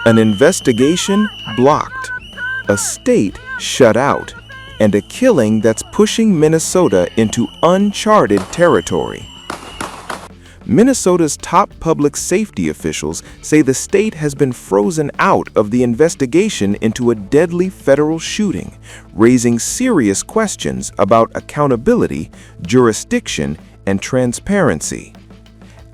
An investigation blocked, a state shut out, and a killing that's pushing Minnesota into uncharted territory. Minnesota's top public safety officials say the state has been frozen out of the investigation into a deadly federal shooting, raising serious questions about accountability, jurisdiction, and transparency.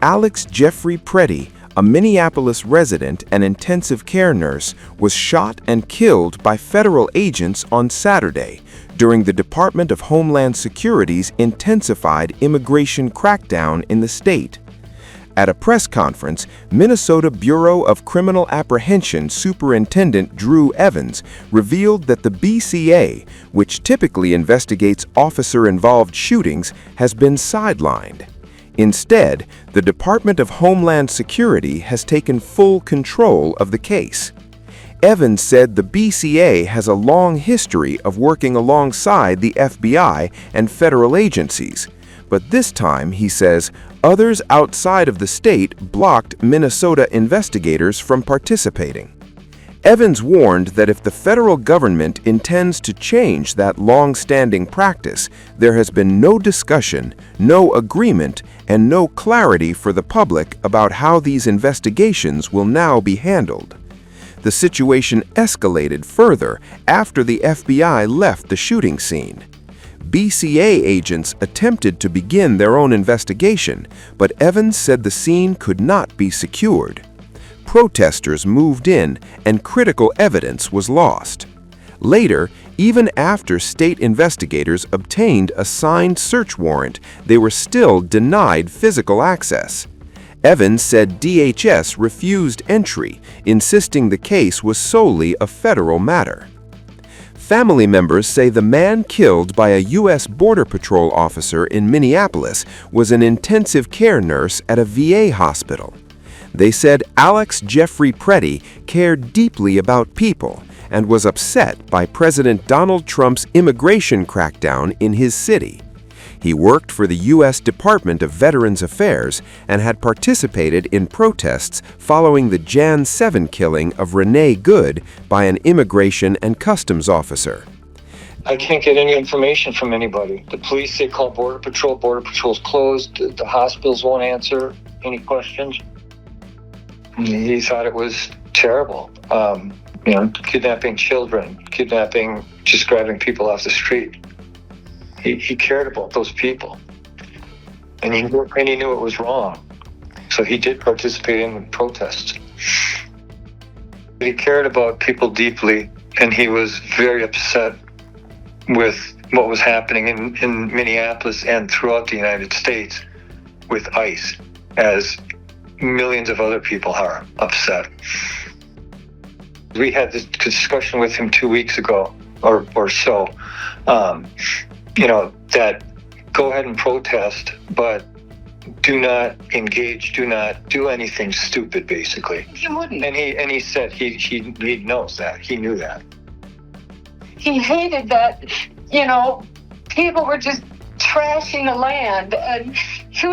Alex Jeffrey Pretti, a Minneapolis resident and intensive care nurse, was shot and killed by federal agents on Saturday during the Department of Homeland Security's intensified immigration crackdown in the state. At a press conference, Minnesota Bureau of Criminal Apprehension Superintendent Drew Evans revealed that the BCA, which typically investigates officer-involved shootings, has been sidelined. Instead, the Department of Homeland Security has taken full control of the case. Evans said the BCA has a long history of working alongside the FBI and federal agencies, but this time, he says, others outside of the state blocked Minnesota investigators from participating. Evans warned that if the federal government intends to change that long-standing practice, there has been no discussion, no agreement, and no clarity for the public about how these investigations will now be handled. The situation escalated further after the FBI left the shooting scene. BCA agents attempted to begin their own investigation, but Evans said the scene could not be secured. Protesters moved in, and critical evidence was lost. Later, even after state investigators obtained a signed search warrant, they were still denied physical access. Evans said DHS refused entry, insisting the case was solely a federal matter. Family members say the man killed by a U.S. Border Patrol officer in Minneapolis was an intensive care nurse at a VA hospital. They said Alex Jeffrey Pretti cared deeply about people and was upset by President Donald Trump's immigration crackdown in his city. He worked for the U.S. Department of Veterans Affairs and had participated in protests following the Jan 7 killing of Renee Good by an immigration and customs officer. I can't get any information from anybody. The police, they call Border Patrol. Border Patrol's closed. The hospitals won't answer any questions. He thought it was terrible. Kidnapping children, just grabbing people off the street. He cared about those people, and he knew it was wrong. So he did participate in the protests. He cared about people deeply, and he was very upset with what was happening in Minneapolis and throughout the United States with ICE, as millions of other people are upset. We had this discussion with him 2 weeks ago or so. That go ahead and protest, but do not engage, do not do anything stupid, basically. He wouldn't. And he said he knows that. He knew that. He hated that, people were just trashing the land. And he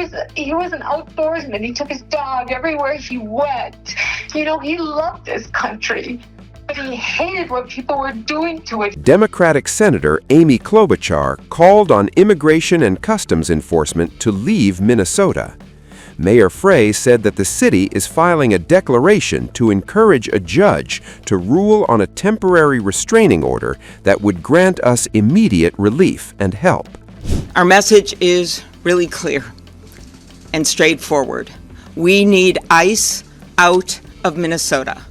was an outdoorsman. He took his dog everywhere he went. He loved this country. But he hated what people were doing to it. Democratic Senator Amy Klobuchar called on Immigration and Customs Enforcement to leave Minnesota. Mayor Frey said that the city is filing a declaration to encourage a judge to rule on a temporary restraining order that would grant us immediate relief and help. Our message is really clear and straightforward. We need ICE out of Minnesota.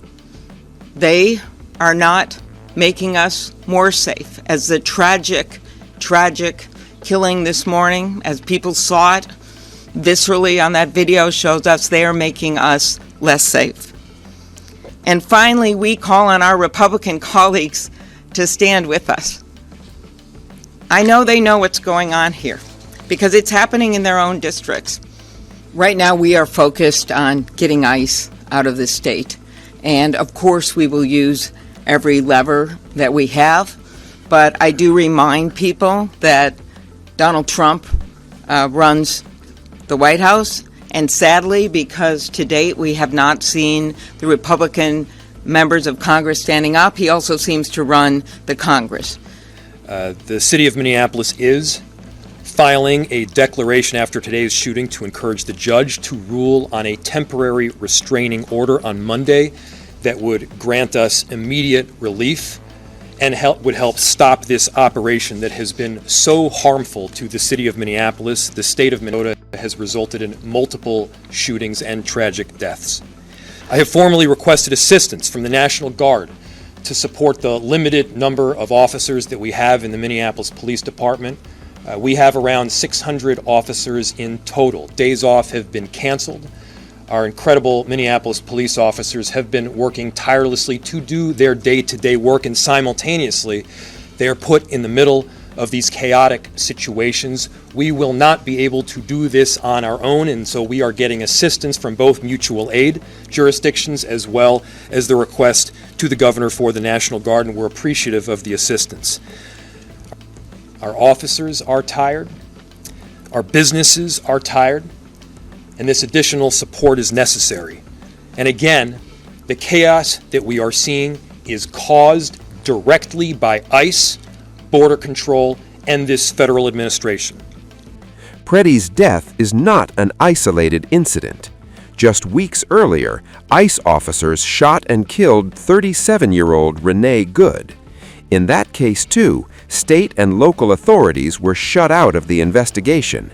They are not making us more safe. As the tragic killing this morning, as people saw it viscerally on that video, shows us they are making us less safe. And finally, we call on our Republican colleagues to stand with us. I know they know what's going on here because it's happening in their own districts. Right now, we are focused on getting ICE out of the state. And of course, we will use every lever that we have. But I do remind people that Donald Trump runs the White House. And sadly, because to date we have not seen the Republican members of Congress standing up. He also seems to run the Congress. The city of Minneapolis is filing a declaration after today's shooting to encourage the judge to rule on a temporary restraining order on Monday that would grant us immediate relief and would help stop this operation that has been so harmful to the city of Minneapolis. The state of Minnesota has resulted in multiple shootings and tragic deaths. I have formally requested assistance from the National Guard to support the limited number of officers that we have in the Minneapolis Police Department. We have around 600 officers in total. Days off have been canceled. Our incredible Minneapolis police officers have been working tirelessly to do their day-to-day work, and simultaneously they are put in the middle of these chaotic situations. We will not be able to do this on our own, and so we are getting assistance from both mutual aid jurisdictions as well as the request to the governor for the National Guard, and we're appreciative of the assistance. Our officers are tired, our businesses are tired, and this additional support is necessary. And again, the chaos that we are seeing is caused directly by ICE, Border Control, and this federal administration. Pretti's death is not an isolated incident. Just weeks earlier, ICE officers shot and killed 37-year-old Renee Good. In that case, too, state and local authorities were shut out of the investigation.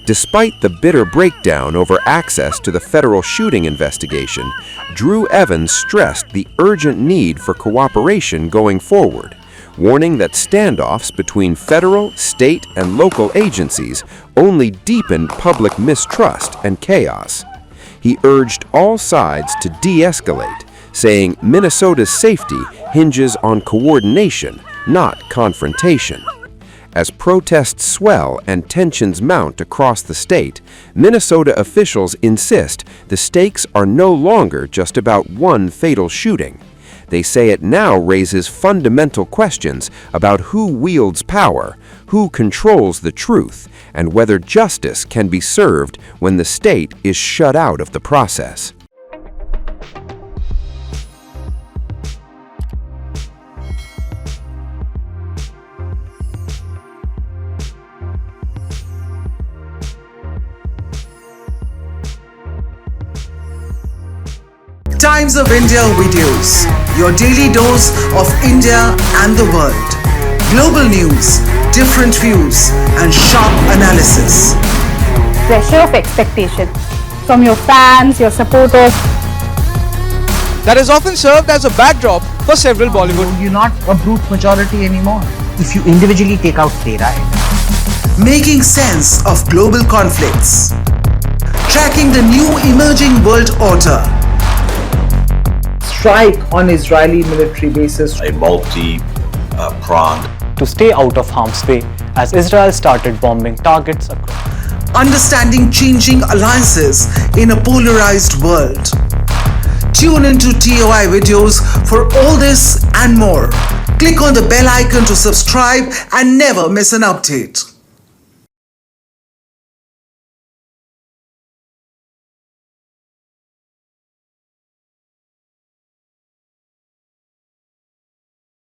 Despite the bitter breakdown over access to the federal shooting investigation, Drew Evans stressed the urgent need for cooperation going forward, warning that standoffs between federal, state, and local agencies only deepened public mistrust and chaos. He urged all sides to de-escalate, saying Minnesota's safety hinges on coordination, not confrontation. As protests swell and tensions mount across the state, Minnesota officials insist the stakes are no longer just about one fatal shooting. They say it now raises fundamental questions about who wields power, who controls the truth, and whether justice can be served when the state is shut out of the process. Times of India videos, your daily dose of India and the world. Global news, different views, and sharp analysis. Pressure of expectation from your fans, your supporters. That has often served as a backdrop for several Bollywood. You're not a brute majority anymore. If you individually take out Tera. Making sense of global conflicts. Tracking the new emerging world order. Strike on Israeli military bases. A multi-pronged. To stay out of harm's way as Israel started bombing targets across. Understanding changing alliances in a polarized world. Tune into TOI videos for all this and more. Click on the bell icon to subscribe and never miss an update.